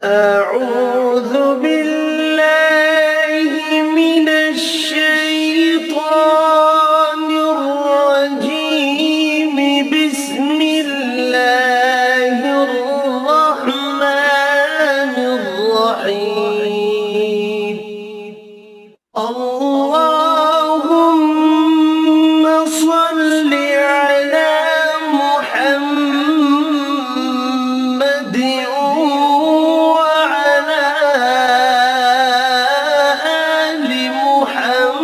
أعوذ بالله من الشيطان الرجيم. بسم الله الرحمن الرحيم. اللهم صل على محمد وعلى آل محمد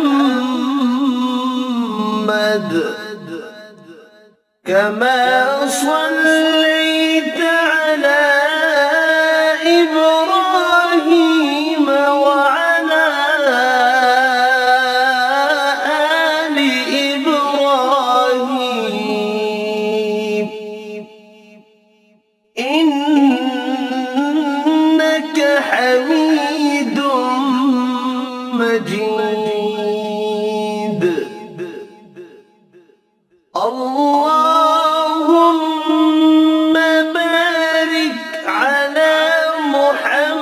كما صليت على إبراهيم وعلى آل إبراهيم إنك حميد مجيد. اللهم بارك على محمد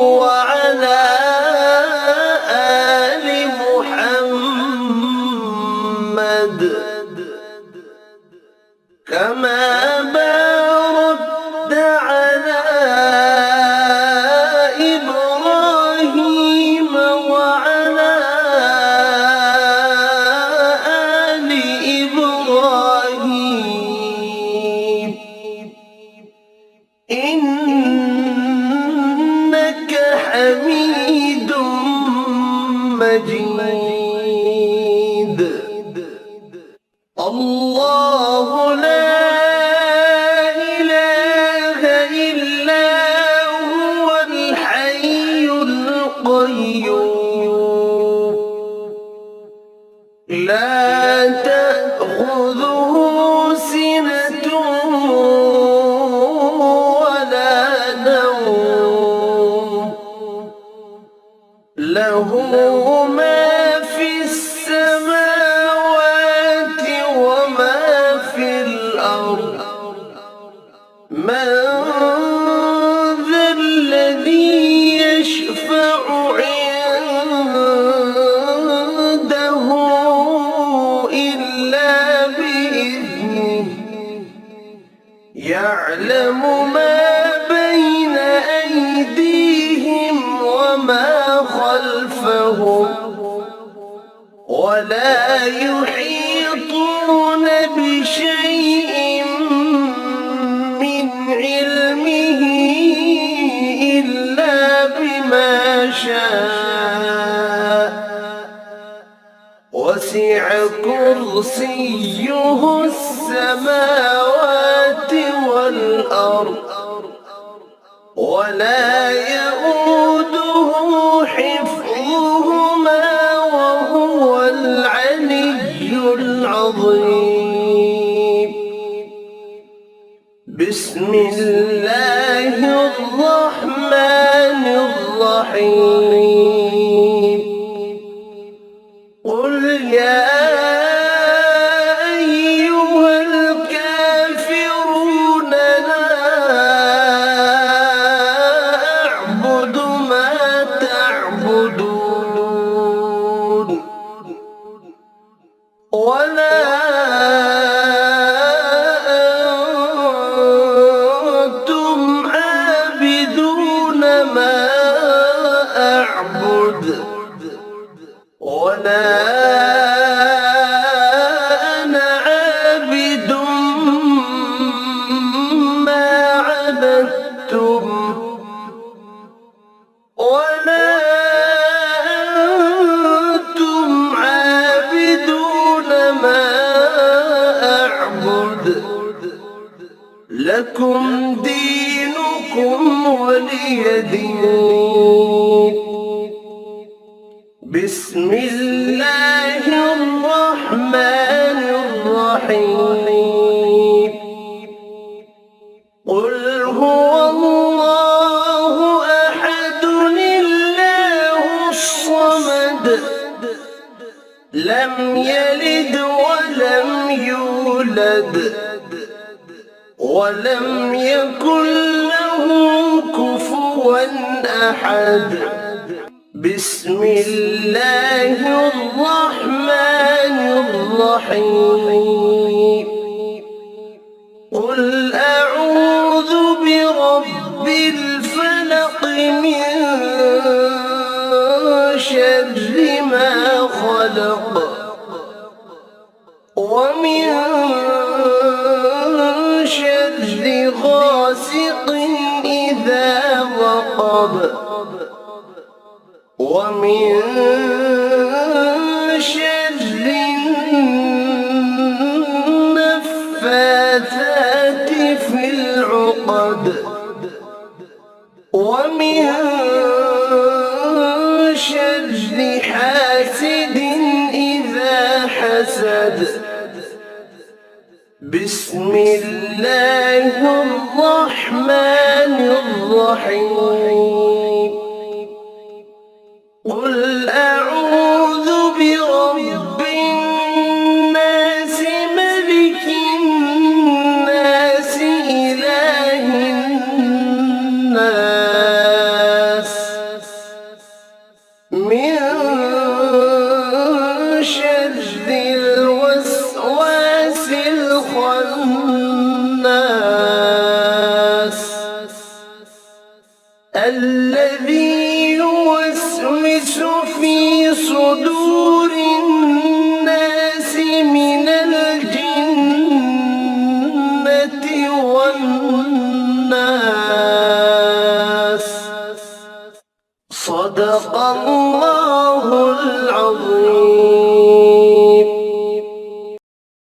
وعلى آل محمد كما باركت على إبراهيم وعلى آل إبراهيم إنك حميد مجيد. الله لا إله إلا هو الحي القيوم لا تأخذه سنة ولا نوم له ما في السماوات وما في الأرض. من ذا الذي يشفع عنده إلا بإذنه يعلم ما بين أيديهم وما خلفهم ولا يحيطون بشيء من علمه إلا بما شاء وسع كرسيه السماوات والأرض ولا يؤوده حفظهما وهو العلي العظيم. بسم الله الرحمن الرحيم. قل يا أيها الكافرون لا أعبد ما تعبدون ولا أنتم عابدون ما أعبد ولا أنا عابد ما عبدتم ولا أنتم عابدون ما أعبد لكم دينكم ولي دين. بسم الله الرحمن الرحيم. قل هو الله أحد الله الصمد لم يلد ولم يولد ولم يكن له كفوا أحد. بسم الله الرحمن الرحيم. قل أعوذ برب الفلق من شر ما خلق ومن شر غاسق إذا وقب ومن شر النفاثات في العقد ومن شر حاسد إذا حسد. بسم الله الرحمن الرحيم. قل أعوذ برب الناس ملك الناس إله الناس من شر الوسواس الخناس الذي يوسوس في صدور الناس من الجنة والناس. صدق الله.